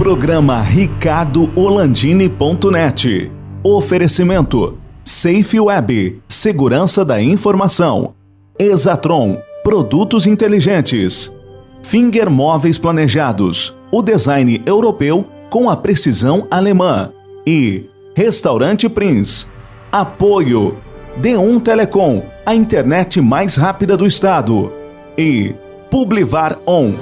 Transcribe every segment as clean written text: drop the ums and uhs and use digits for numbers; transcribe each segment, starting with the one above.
Programa RicardoOlandini.net. Oferecimento Safe Web, segurança da informação. Exatron, produtos inteligentes. Finger Móveis Planejados, o design europeu com a precisão alemã. E Restaurante Prince. Apoio D1 Telecom, a internet mais rápida do estado. E Publivar On.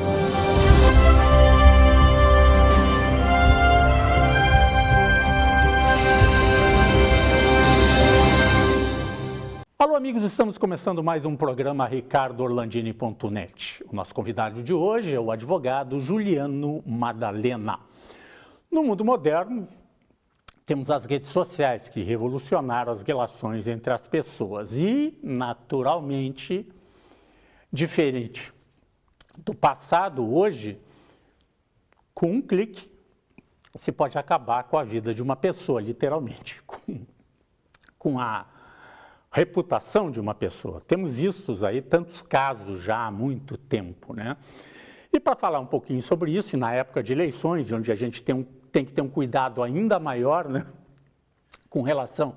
Alô amigos, estamos começando mais um programa RicardoOlandini.net. O nosso convidado de hoje é o advogado Juliano Madalena. No mundo moderno, temos as redes sociais que revolucionaram as relações entre as pessoas e, naturalmente, diferente do passado, hoje, com um clique, você pode acabar com a vida de uma pessoa, literalmente, com a reputação de uma pessoa. Temos vistos aí tantos casos já há muito tempo, né? E para falar um pouquinho sobre isso, e na época de eleições, onde a gente tem que ter um cuidado ainda maior, né, com relação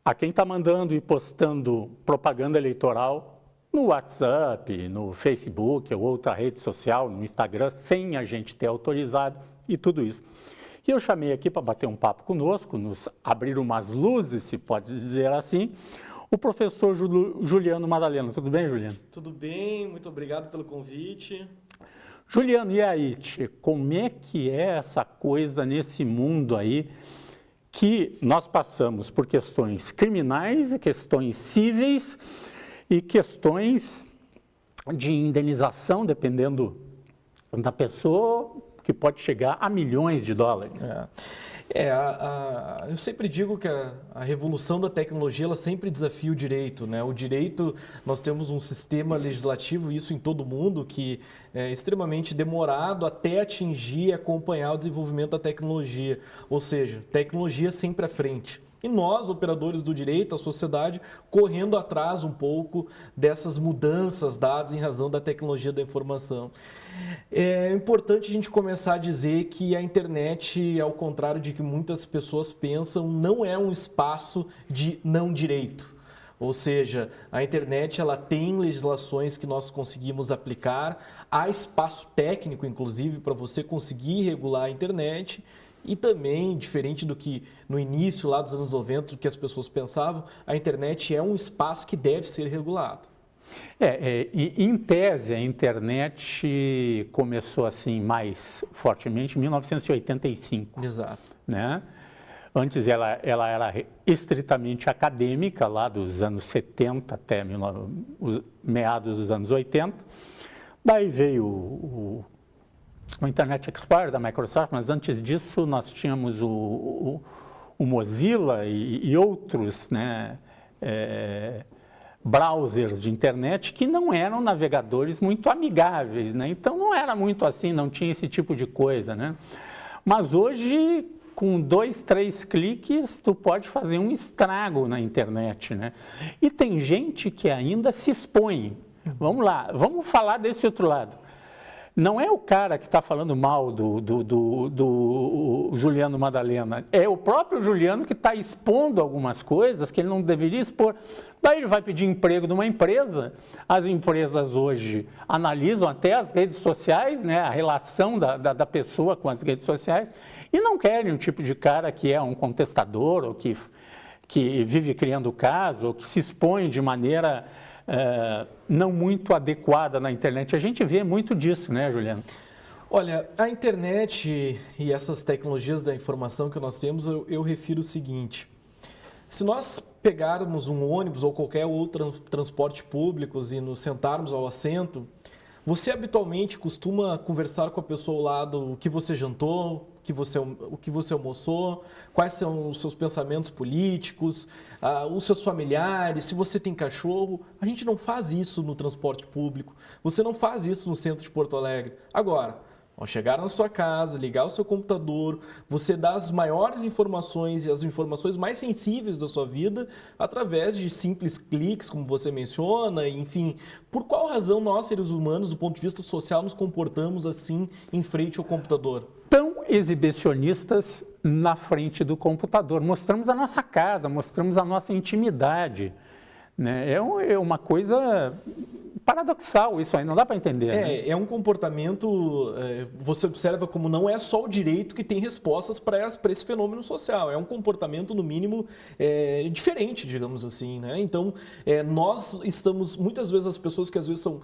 a quem está mandando e postando propaganda eleitoral no WhatsApp, no Facebook ou outra rede social, no Instagram, sem a gente ter autorizado e tudo isso. E eu chamei aqui para bater um papo conosco, nos abrir umas luzes, se pode dizer assim, o professor Juliano Madalena. Tudo bem, Juliano? Tudo bem, muito obrigado pelo convite. Juliano, e aí, como é que é essa coisa nesse mundo aí que nós passamos por questões criminais, questões cíveis e questões de indenização, dependendo da pessoa, que pode chegar a milhões de dólares. Eu sempre digo que a revolução da tecnologia, ela sempre desafia o direito, né? O direito, nós temos um sistema legislativo, isso em todo o mundo, que é extremamente demorado até atingir e acompanhar o desenvolvimento da tecnologia. Ou seja, tecnologia sempre à frente. E nós, operadores do direito, a sociedade, correndo atrás um pouco dessas mudanças dadas em razão da tecnologia da informação. É importante a gente começar a dizer que a internet, ao contrário de que muitas pessoas pensam, não é um espaço de não direito. Ou seja, a internet ela tem legislações que nós conseguimos aplicar, há espaço técnico, inclusive, para você conseguir regular a internet. E também, diferente do que no início, lá dos anos 90, que as pessoas pensavam, a internet é um espaço que deve ser regulado. E em tese, a internet começou assim mais fortemente em 1985. Exato. Né? Antes ela era estritamente acadêmica, lá dos anos 70 até meados dos anos 80. Daí veio o Internet Explorer da Microsoft, mas antes disso nós tínhamos o Mozilla e outros, né, browsers de internet que não eram navegadores muito amigáveis, né? Então não era muito assim, não tinha esse tipo de coisa, né? Mas hoje, com 2, 3 cliques, tu pode fazer um estrago na internet, né? E tem gente que ainda se expõe. Vamos lá, vamos falar desse outro lado. Não é o cara que está falando mal do Juliano Madalena, é o próprio Juliano que está expondo algumas coisas que ele não deveria expor. Daí ele vai pedir emprego numa empresa, as empresas hoje analisam até as redes sociais, né, a relação da pessoa com as redes sociais, e não querem um tipo de cara que é um contestador, ou que vive criando caso, ou que se expõe de maneira não muito adequada na internet. A gente vê muito disso, né, Juliano? Olha, a internet e essas tecnologias da informação que nós temos, eu refiro o seguinte: se nós pegarmos um ônibus ou qualquer outro transporte público e nos sentarmos ao assento, você habitualmente costuma conversar com a pessoa ao lado o que você jantou, o que você almoçou, quais são os seus pensamentos políticos, os seus familiares, se você tem cachorro. A gente não faz isso no transporte público, você não faz isso no centro de Porto Alegre. Agora, ao chegar na sua casa, ligar o seu computador, você dá as maiores informações e as informações mais sensíveis da sua vida através de simples cliques, como você menciona, enfim. Por qual razão nós, seres humanos, do ponto de vista social, nos comportamos assim em frente ao computador? Tão exibicionistas na frente do computador. Mostramos a nossa casa, mostramos a nossa intimidade, né? É uma coisa paradoxal isso aí, não dá para entender. Né? É um comportamento, você observa como não é só o direito que tem respostas para esse fenômeno social, é um comportamento, no mínimo, diferente, digamos assim, né? Então, nós estamos, muitas vezes, as pessoas que às vezes são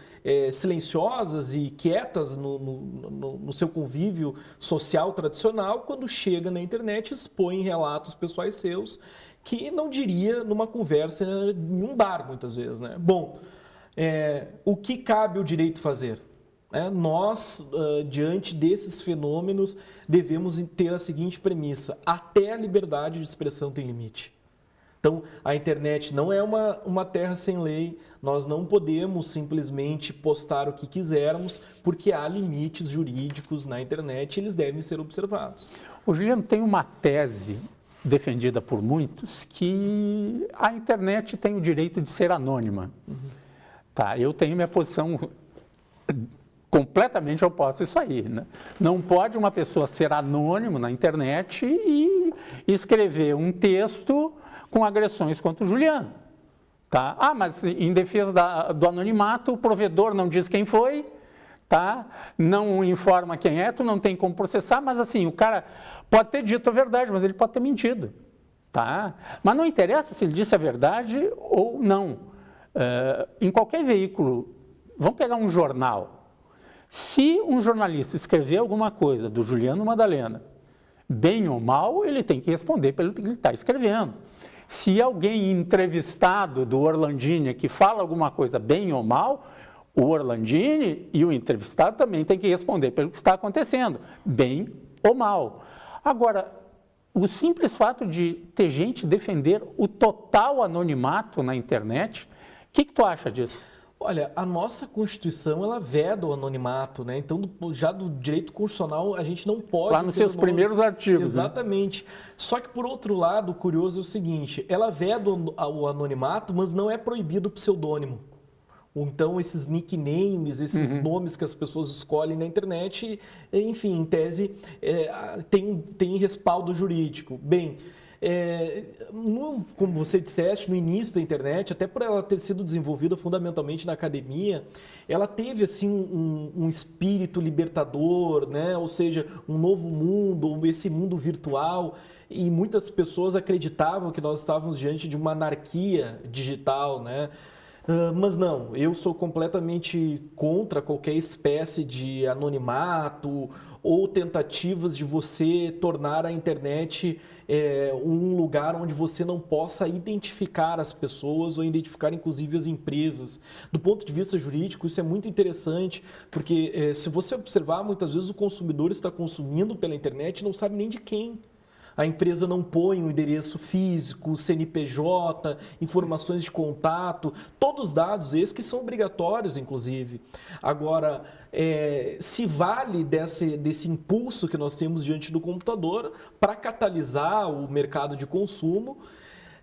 silenciosas e quietas no seu convívio social tradicional, quando chega na internet, expõem relatos pessoais seus, que não diria numa conversa em um bar, muitas vezes, né? Bom, o que cabe ao direito fazer? Nós, diante desses fenômenos, devemos ter a seguinte premissa: até a liberdade de expressão tem limite. Então, a internet não é uma terra sem lei, nós não podemos simplesmente postar o que quisermos, porque há limites jurídicos na internet e eles devem ser observados. O Juliano, tem uma tese defendida por muitos que a internet tem o direito de ser anônima. Tá, eu tenho minha posição completamente oposta a isso aí, né? Não pode uma pessoa ser anônimo na internet e escrever um texto com agressões contra o Juliano. Tá? Mas em defesa do anonimato, o provedor não diz quem foi, tá? Não informa quem é, tu não tem como processar, mas assim, o cara pode ter dito a verdade, mas ele pode ter mentido. Tá? Mas não interessa se ele disse a verdade ou não. Em qualquer veículo, vamos pegar um jornal. Se um jornalista escrever alguma coisa do Juliano Madalena, bem ou mal, ele tem que responder pelo que ele está escrevendo. Se alguém entrevistado do Orlandini que fala alguma coisa bem ou mal, o Orlandini e o entrevistado também tem que responder pelo que está acontecendo, bem ou mal. Agora, o simples fato de ter gente defender o total anonimato na internet, o que tu acha disso? Olha, a nossa Constituição, ela veda o anonimato, né? Então, já do direito constitucional, a gente não pode... Lá nos seus primeiros artigos. Exatamente. Né? Só que, por outro lado, o curioso é o seguinte, ela veda o anonimato, mas não é proibido o pseudônimo. Então, esses nicknames, esses nomes que as pessoas escolhem na internet, enfim, em tese, tem respaldo jurídico. Bem... como você disseste, no início da internet, até por ela ter sido desenvolvida fundamentalmente na academia, ela teve assim um espírito libertador, né? Ou seja, um novo mundo, esse mundo virtual, e muitas pessoas acreditavam que nós estávamos diante de uma anarquia digital, né? Mas não, eu sou completamente contra qualquer espécie de anonimato ou tentativas de você tornar a internet um lugar onde você não possa identificar as pessoas ou identificar inclusive as empresas. Do ponto de vista jurídico, isso é muito interessante, porque se você observar, muitas vezes o consumidor está consumindo pela internet e não sabe nem de quem. A empresa não põe um endereço físico, CNPJ, informações de contato, todos os dados esses que são obrigatórios, inclusive. Agora, se vale desse impulso que nós temos diante do computador para catalisar o mercado de consumo,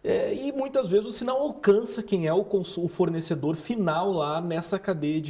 e muitas vezes você não alcança quem é o fornecedor final lá nessa cadeia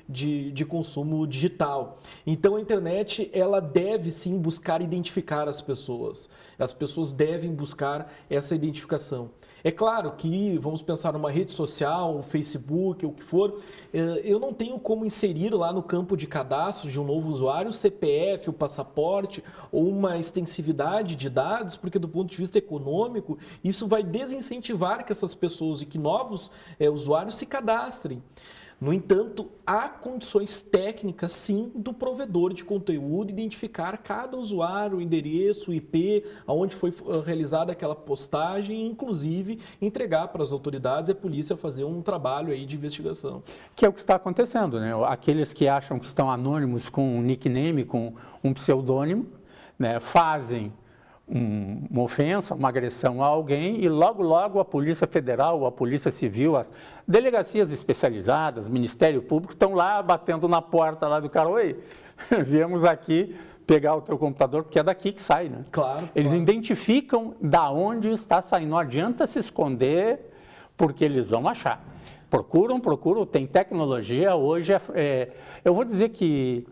de consumo digital. Então a internet, ela deve sim buscar identificar as pessoas. As pessoas devem buscar essa identificação. É claro que, vamos pensar numa rede social, um Facebook, o que for, eu não tenho como inserir lá no campo de cadastro de um novo usuário o CPF, o passaporte ou uma extensividade de dados, porque do ponto de vista econômico, isso vai desincentivar que essas pessoas e que novos usuários se cadastrem. No entanto, há condições técnicas, sim, do provedor de conteúdo identificar cada usuário, o endereço, o IP, aonde foi realizada aquela postagem e, inclusive, entregar para as autoridades e a polícia fazer um trabalho aí de investigação. Que é o que está acontecendo, né? Aqueles que acham que estão anônimos com um nickname, com um pseudônimo, né, fazem uma ofensa, uma agressão a alguém e logo a Polícia Federal, a Polícia Civil, as delegacias especializadas, Ministério Público, estão lá batendo na porta lá do cara: oi, viemos aqui pegar o teu computador, porque é daqui que sai, né? Claro. Eles identificam da onde está saindo, não adianta se esconder, porque eles vão achar. Procuram, tem tecnologia, hoje eu vou dizer que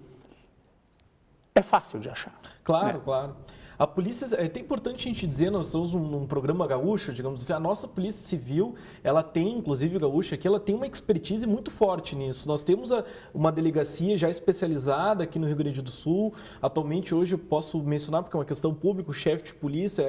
é fácil de achar. Claro, claro. A polícia, é até importante a gente dizer, nós estamos num programa gaúcho, digamos assim, a nossa polícia civil, ela tem, inclusive o gaúcho aqui, ela tem uma expertise muito forte nisso. Nós temos uma delegacia já especializada aqui no Rio Grande do Sul. Atualmente, hoje, eu posso mencionar, porque é uma questão pública, o chefe de polícia,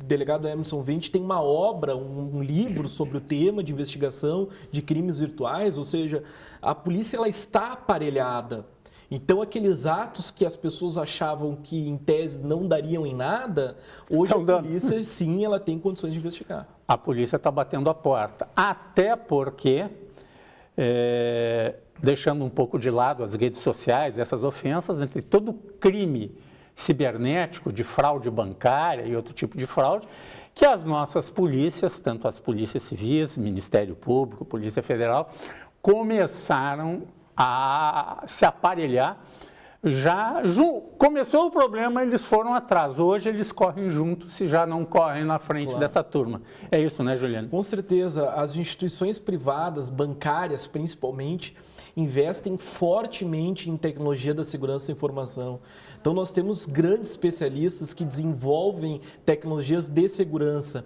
delegado Emerson Vente, tem uma obra, um livro sobre o tema de investigação de crimes virtuais, ou seja, a polícia ela está aparelhada. Então, aqueles atos que as pessoas achavam que, em tese, não dariam em nada, hoje a polícia, sim, ela tem condições de investigar. A polícia está batendo a porta, até porque, deixando um pouco de lado as redes sociais, essas ofensas, entre todo crime cibernético de fraude bancária e outro tipo de fraude, que as nossas polícias, tanto as polícias civis, Ministério Público, Polícia Federal, começaram a se aparelhar. Começou o problema, eles foram atrás. Hoje eles correm juntos, se já não correm na frente dessa turma. É isso, né, Juliano? Com certeza. As instituições privadas, bancárias principalmente, investem fortemente em tecnologia da segurança da informação. Então, nós temos grandes especialistas que desenvolvem tecnologias de segurança.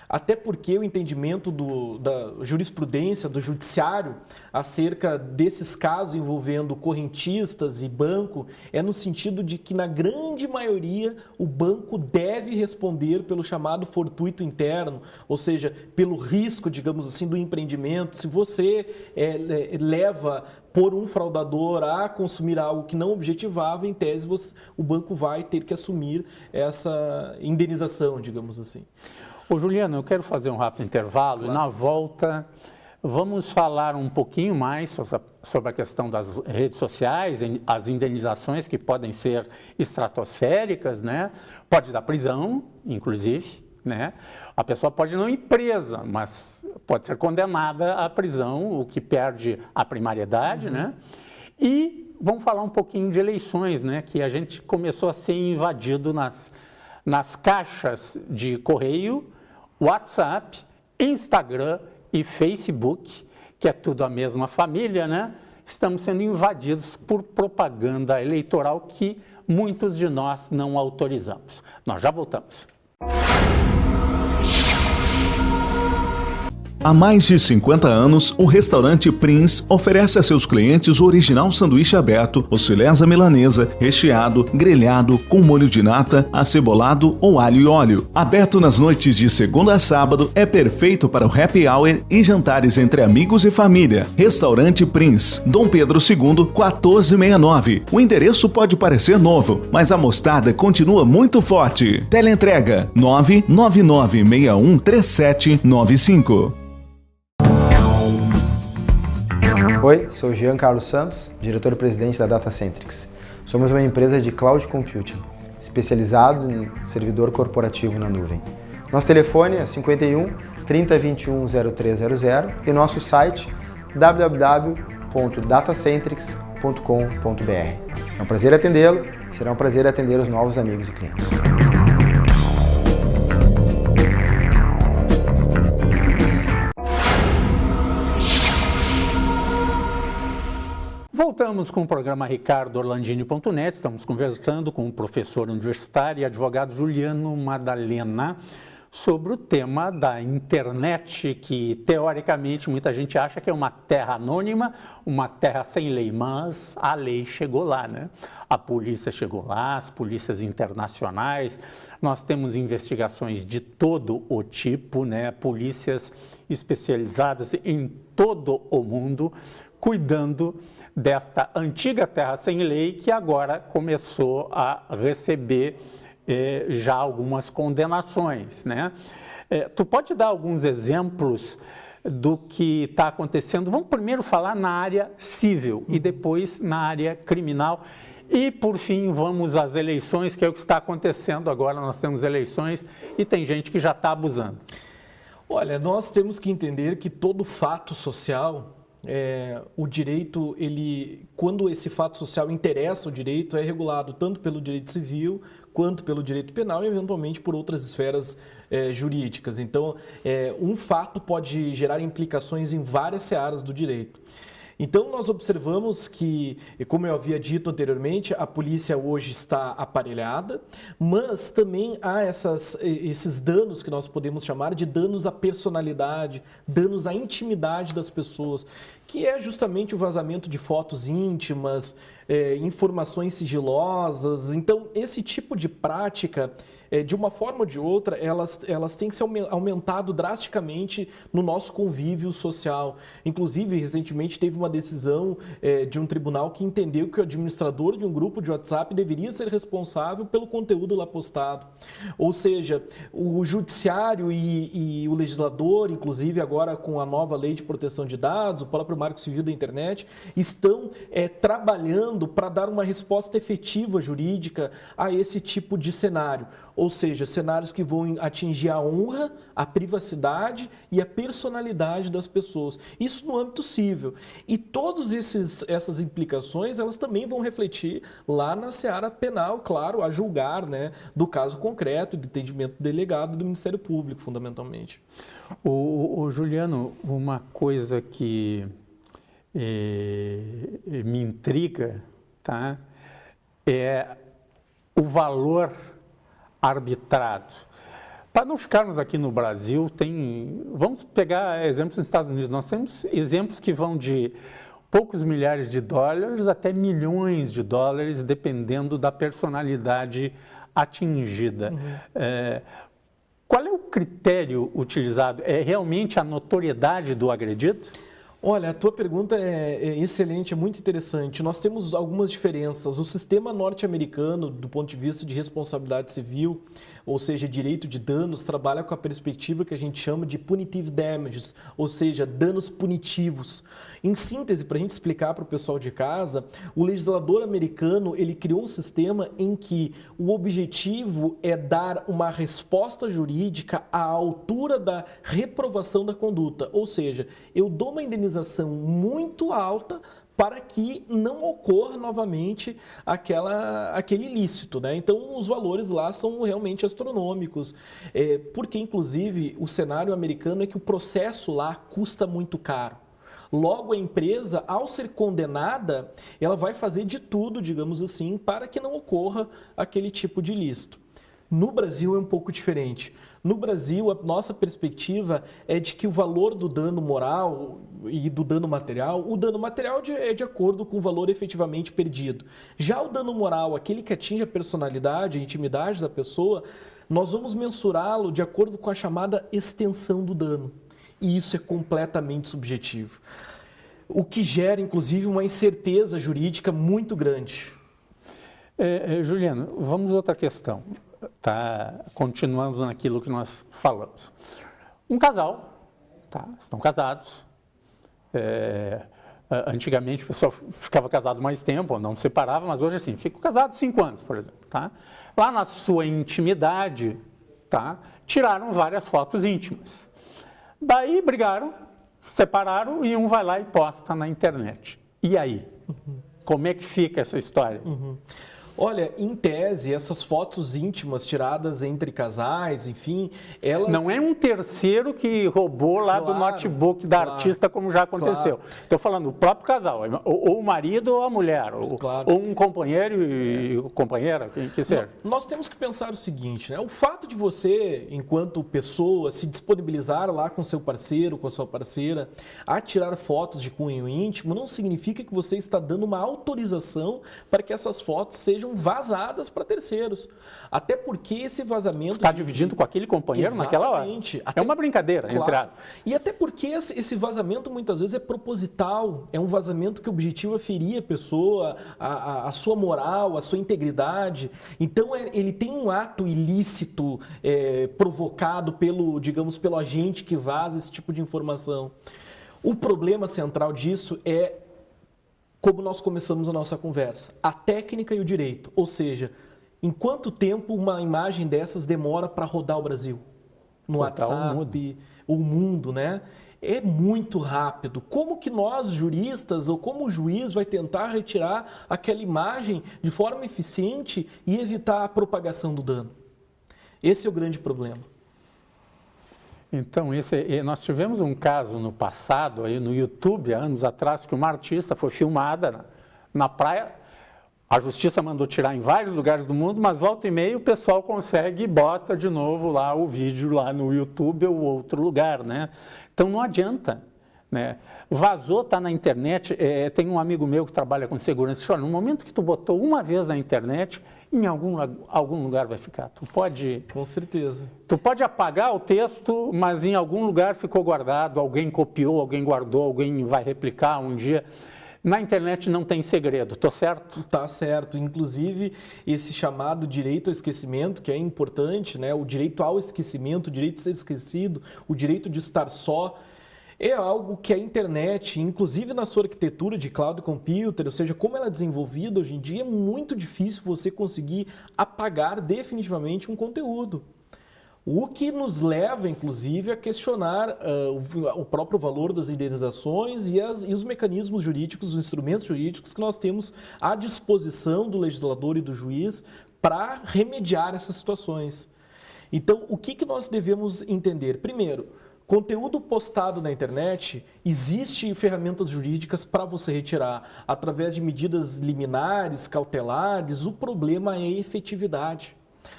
Até porque o entendimento da jurisprudência, do judiciário, acerca desses casos envolvendo correntistas e banco, é no sentido de que, na grande maioria, o banco deve responder pelo chamado fortuito interno, ou seja, pelo risco, digamos assim, do empreendimento. Se você leva por um fraudador a consumir algo que não objetivava, em tese, o banco vai ter que assumir essa indenização, digamos assim. Ô, Juliano, eu quero fazer um rápido intervalo e na volta vamos falar um pouquinho mais sobre a questão das redes sociais, as indenizações que podem ser estratosféricas, né? Pode dar prisão, inclusive, né? A pessoa pode não ir presa, mas pode ser condenada à prisão, o que perde a primariedade, né? E vamos falar um pouquinho de eleições, né? Que a gente começou a ser invadido nas caixas de correio, WhatsApp, Instagram e Facebook, que é tudo a mesma família, né? Estamos sendo invadidos por propaganda eleitoral que muitos de nós não autorizamos. Nós já voltamos. Há mais de 50 anos, o restaurante Prince oferece a seus clientes o original sanduíche aberto, os filés à milanesa, recheado, grelhado, com molho de nata, acebolado ou alho e óleo. Aberto nas noites de segunda a sábado, é perfeito para o happy hour e jantares entre amigos e família. Restaurante Prince, Dom Pedro II, 1469. O endereço pode parecer novo, mas a mostarda continua muito forte. Teleentrega 999613795. Oi, sou Jean Carlos Santos, diretor-presidente da Datacentrix. Somos uma empresa de cloud computing, especializado em servidor corporativo na nuvem. Nosso telefone é 51 3021 0300 e nosso site www.datacentrix.com.br. É um prazer atendê-lo, será um prazer atender os novos amigos e clientes. Voltamos com o programa RicardoOrlandini.net. Estamos conversando com o professor universitário e advogado Juliano Madalena sobre o tema da internet, que teoricamente muita gente acha que é uma terra anônima, uma terra sem lei, mas a lei chegou lá, né? A polícia chegou lá, as polícias internacionais, nós temos investigações de todo o tipo, né? Polícias especializadas em todo o mundo, cuidando desta antiga terra sem lei que agora começou a receber já algumas condenações, né? Tu pode dar alguns exemplos do que está acontecendo? Vamos primeiro falar na área civil e depois na área criminal. E, por fim, vamos às eleições, que é o que está acontecendo agora. Nós temos eleições e tem gente que já está abusando. Olha, nós temos que entender que todo fato social... o direito, quando esse fato social interessa o direito, é regulado tanto pelo direito civil quanto pelo direito penal e, eventualmente, por outras esferas jurídicas. Então, um fato pode gerar implicações em várias searas do direito. Então, nós observamos que, como eu havia dito anteriormente, a polícia hoje está aparelhada, mas também há esses danos que nós podemos chamar de danos à personalidade, danos à intimidade das pessoas, que é justamente o vazamento de fotos íntimas, informações sigilosas. Então, esse tipo de prática, de uma forma ou de outra, elas têm se aumentado drasticamente no nosso convívio social. Inclusive, recentemente teve uma decisão de um tribunal que entendeu que o administrador de um grupo de WhatsApp deveria ser responsável pelo conteúdo lá postado. Ou seja, o judiciário e o legislador, inclusive agora com a nova lei de proteção de dados, o próprio Marco Civil da Internet, estão trabalhando para dar uma resposta efetiva jurídica a esse tipo de cenário. Ou seja, cenários que vão atingir a honra, a privacidade e a personalidade das pessoas. Isso no âmbito civil. E todas essas implicações, elas também vão refletir lá na seara penal, claro, a julgar, né, do caso concreto, de entendimento delegado do Ministério Público, fundamentalmente. O Juliano, uma coisa que me intriga, tá, é o valor arbitrado. Para não ficarmos aqui no Brasil, vamos pegar exemplos nos Estados Unidos. Nós temos exemplos que vão de poucos milhares de dólares até milhões de dólares, dependendo da personalidade atingida. Qual é o critério utilizado? É realmente a notoriedade do agredido? Olha, a tua pergunta é excelente, é muito interessante. Nós temos algumas diferenças. O sistema norte-americano, do ponto de vista de responsabilidade civil, ou seja, direito de danos, trabalha com a perspectiva que a gente chama de punitive damages, ou seja, danos punitivos. Em síntese, para a gente explicar para o pessoal de casa, o legislador americano ele criou um sistema em que o objetivo é dar uma resposta jurídica à altura da reprovação da conduta, ou seja, eu dou uma indenização muito alta para que não ocorra novamente aquele ilícito, né? Então, os valores lá são realmente astronômicos, porque, inclusive, o cenário americano é que o processo lá custa muito caro. Logo, a empresa, ao ser condenada, ela vai fazer de tudo, digamos assim, para que não ocorra aquele tipo de ilícito. No Brasil é um pouco diferente. No Brasil, a nossa perspectiva é de que o valor do dano moral e do dano material, o dano material é de acordo com o valor efetivamente perdido. Já o dano moral, aquele que atinge a personalidade, a intimidade da pessoa, nós vamos mensurá-lo de acordo com a chamada extensão do dano. E isso é completamente subjetivo. O que gera, inclusive, uma incerteza jurídica muito grande. Juliano, vamos a outra questão. Tá, continuando naquilo que nós falamos. Um casal, tá, estão casados. Antigamente o pessoal ficava casado mais tempo, não se separava, mas hoje assim, ficam casados 5 anos, por exemplo. Tá? Lá na sua intimidade, tá, tiraram várias fotos íntimas. Daí brigaram, separaram e um vai lá e posta na internet. E aí? Como é que fica essa história? Olha, em tese, essas fotos íntimas tiradas entre casais, enfim, elas... Não é um terceiro que roubou lá do notebook da artista, como já aconteceu. Estou falando o próprio casal, ou o marido ou a mulher, ou um companheiro e companheira, que seja. Nós temos que pensar o seguinte, né? O fato de você, enquanto pessoa, se disponibilizar lá com seu parceiro, com a sua parceira, a tirar fotos de cunho íntimo, não significa que você está dando uma autorização para que essas fotos sejam vazadas para terceiros. Até porque esse vazamento... Está dividindo com aquele companheiro naquela hora. É uma brincadeira, entre aspas. E até porque esse vazamento muitas vezes é proposital, é um vazamento que objetiva ferir a pessoa, a sua moral, a sua integridade. Então ele tem um ato ilícito provocado pelo agente que vaza esse tipo de informação. O problema central disso é como nós começamos a nossa conversa, a técnica e o direito, ou seja, em quanto tempo uma imagem dessas demora para rodar o Brasil? No WhatsApp, o mundo, né? É muito rápido. Como que nós, juristas, ou como o juiz vai tentar retirar aquela imagem de forma eficiente e evitar a propagação do dano? Esse é o grande problema. Então, nós tivemos um caso no passado, aí no YouTube, há anos atrás, que uma artista foi filmada na praia. A justiça mandou tirar em vários lugares do mundo, mas volta e meia o pessoal consegue e bota de novo lá o vídeo lá no YouTube ou outro lugar, né? Então não adianta, né? Vazou, está na internet. Tem um amigo meu que trabalha com segurança. Olha, no momento que tu botou uma vez na internet, em algum lugar vai ficar. Tu pode... Com certeza. Tu pode apagar o texto, mas em algum lugar ficou guardado, alguém copiou, alguém guardou, alguém vai replicar um dia. Na internet não tem segredo, tô certo? Tá certo. Inclusive, esse chamado direito ao esquecimento, que é importante, né? O direito ao esquecimento, o direito de ser esquecido, o direito de estar só, é algo que a internet, inclusive na sua arquitetura de cloud computer, ou seja, como ela é desenvolvida hoje em dia, é muito difícil você conseguir apagar definitivamente um conteúdo. O que nos leva, inclusive, a questionar o próprio valor das indenizações e os mecanismos jurídicos, os instrumentos jurídicos que nós temos à disposição do legislador e do juiz para remediar essas situações. Então, o que nós devemos entender? Primeiro, conteúdo postado na internet, existem ferramentas jurídicas para você retirar através de medidas liminares, cautelares. O problema é a efetividade.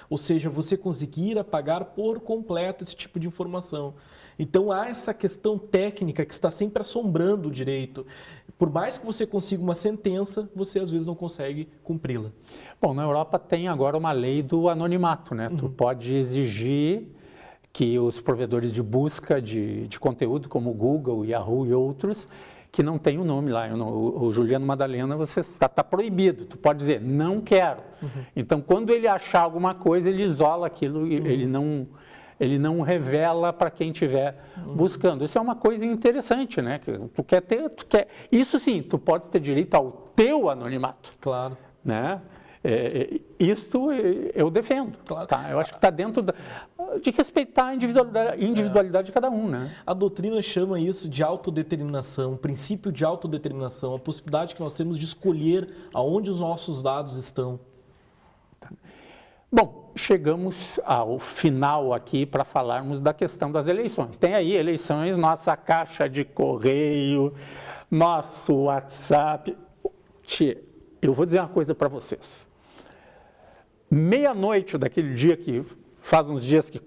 Ou seja, você conseguir apagar por completo esse tipo de informação. Então, há essa questão técnica que está sempre assombrando o direito. Por mais que você consiga uma sentença, você às vezes não consegue cumpri-la. Bom, na Europa tem agora uma lei do anonimato, né? Tu pode exigir que os provedores de busca de conteúdo, como o Google, Yahoo e outros, que não tem o nome lá, o Juliano Madalena, você está proibido, tu pode dizer, não quero. Então, quando ele achar alguma coisa, ele isola aquilo, ele não revela para quem estiver buscando. Isso é uma coisa interessante, né? Que tu quer, isso sim, tu pode ter direito ao teu anonimato. Claro. Né? Isso eu defendo. Claro. Tá? Eu acho que está dentro de respeitar a individualidade de cada um. Né? A doutrina chama isso de autodeterminação, o princípio de autodeterminação, a possibilidade que nós temos de escolher aonde os nossos dados estão. Bom, chegamos ao final aqui para falarmos da questão das eleições. Tem aí eleições, nossa caixa de correio, nosso WhatsApp. Eu vou dizer uma coisa para vocês. Meia-noite daquele dia que faz uns dias que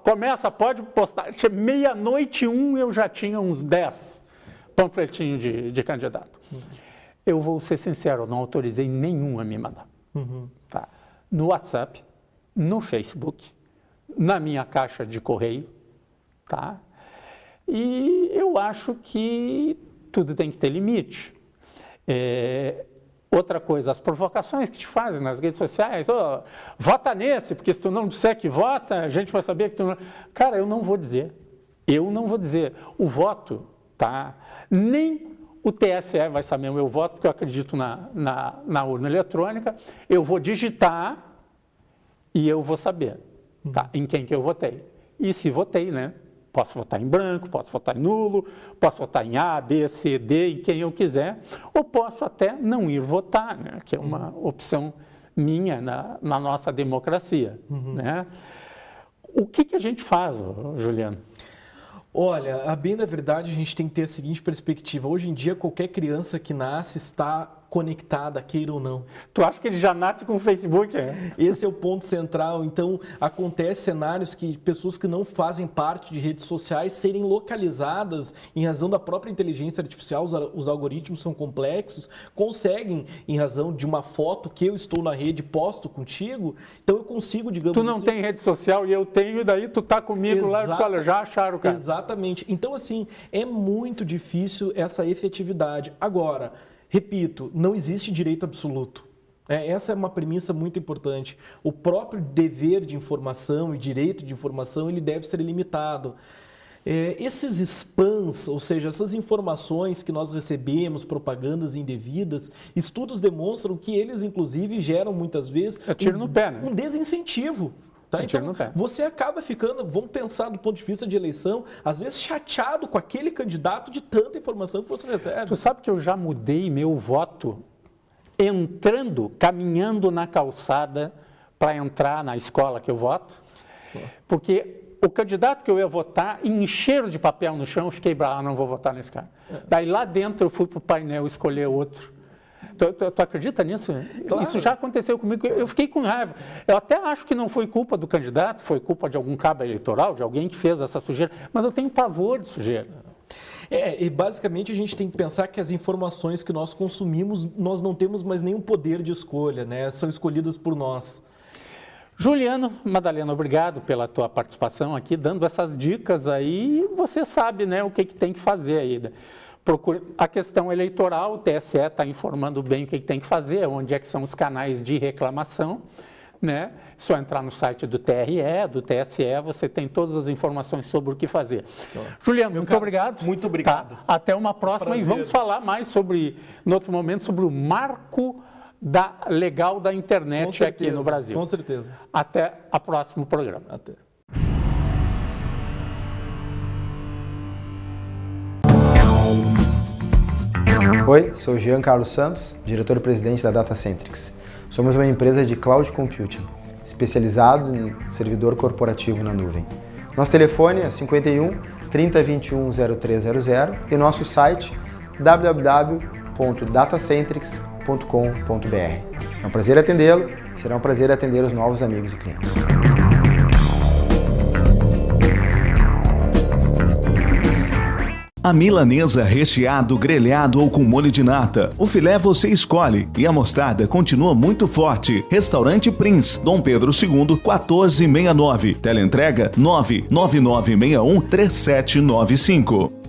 começa, pode postar, meia-noite eu já tinha uns 10 panfletinhos de candidato. Eu vou ser sincero, eu não autorizei nenhum a me mandar. Tá? No WhatsApp, no Facebook, na minha caixa de correio, tá? E eu acho que tudo tem que ter limite. Outra coisa, as provocações que te fazem nas redes sociais, vota nesse, porque se tu não disser que vota, a gente vai saber que tu não... Cara, eu não vou dizer. O voto, tá? Nem o TSE vai saber o meu voto, porque eu acredito na urna eletrônica. Eu vou digitar e eu vou saber, tá? Em quem que eu votei. E se votei, né? Posso votar em branco, posso votar em nulo, posso votar em A, B, C, D, em quem eu quiser, ou posso até não ir votar, né? Que é uma opção minha na nossa democracia. Né? O que a gente faz, Juliano? Olha, a bem da verdade, a gente tem que ter a seguinte perspectiva. Hoje em dia, qualquer criança que nasce está conectada, queira ou não. Tu acha que ele já nasce com o Facebook? Esse é o ponto central. Então, acontece cenários que pessoas que não fazem parte de redes sociais serem localizadas em razão da própria inteligência artificial, os algoritmos são complexos, conseguem, em razão de uma foto que eu estou na rede, posto contigo, então eu consigo, digamos Tu não assim, tem rede social e eu tenho, e daí tu tá comigo lá e disse, olha, já acharam o cara. Exatamente. Então, assim, é muito difícil essa efetividade. Agora, repito, não existe direito absoluto. Essa é uma premissa muito importante. O próprio dever de informação e direito de informação, ele deve ser limitado. Esses spams, ou seja, essas informações que nós recebemos, propagandas indevidas, estudos demonstram que eles, inclusive, geram muitas vezes tiro no pé, né? Um desincentivo. Tá? Então, você acaba ficando, vamos pensar do ponto de vista de eleição, às vezes chateado com aquele candidato de tanta informação que você recebe. Tu sabe que eu já mudei meu voto caminhando na calçada para entrar na escola que eu voto? Porque o candidato que eu ia votar encheram de papel no chão, eu fiquei bravo, não vou votar nesse cara. Daí lá dentro eu fui para o painel escolher outro. Tu acredita nisso? Claro. Isso já aconteceu comigo, eu fiquei com raiva. Eu até acho que não foi culpa do candidato, foi culpa de algum cabo eleitoral, de alguém que fez essa sujeira, mas eu tenho pavor de sujeira. E basicamente a gente tem que pensar que as informações que nós consumimos, nós não temos mais nenhum poder de escolha, né? São escolhidas por nós. Juliano, Madalena, obrigado pela tua participação aqui, dando essas dicas aí. Você sabe, né, o que tem que fazer aí. Procure a questão eleitoral, o TSE está informando bem o que tem que fazer, onde é que são os canais de reclamação, né? Só entrar no site do TRE, do TSE, você tem todas as informações sobre o que fazer. Juliano, muito obrigado. Muito obrigado. Tá? Até uma próxima e vamos falar mais sobre, no outro momento, sobre o marco legal da internet aqui no Brasil. Com certeza. Até o próximo programa. Até. Oi, sou Jean Carlos Santos, diretor-presidente da Datacentrix. Somos uma empresa de cloud computing, especializado em servidor corporativo na nuvem. Nosso telefone é 51 3021 0300 e nosso site www.datacentrix.com.br. É um prazer atendê-lo, será um prazer atender os novos amigos e clientes. A milanesa recheado, grelhado ou com molho de nata. O filé você escolhe e a mostarda continua muito forte. Restaurante Prince, Dom Pedro II, 1469. Teleentrega 99961 3795.